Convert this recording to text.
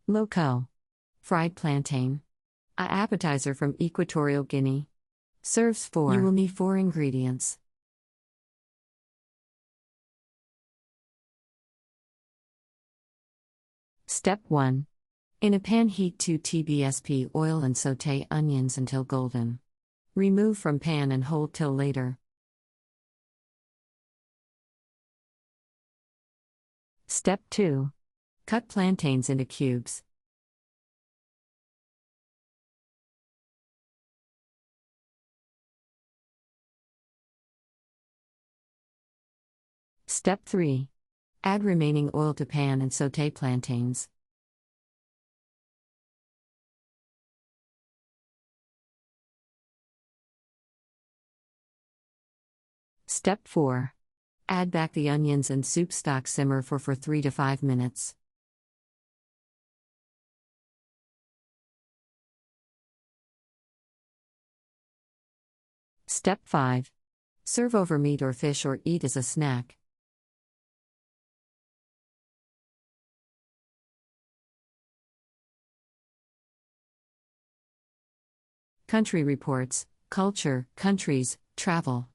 Loco. Fried plantain. A appetizer from Equatorial Guinea. Serves 4. You will need 4 ingredients. Step 1. In a pan, heat 2 TBSP oil and saute onions until golden. Remove from pan and hold till later. Step 2. Cut plantains into cubes. Step 3. Add remaining oil to pan and saute plantains. Step 4. Add back the onions and soup stock, simmer for 3 to 5 minutes. Step 5. Serve over meat or fish or eat as a snack. Country Reports, Culture, Countries, Travel.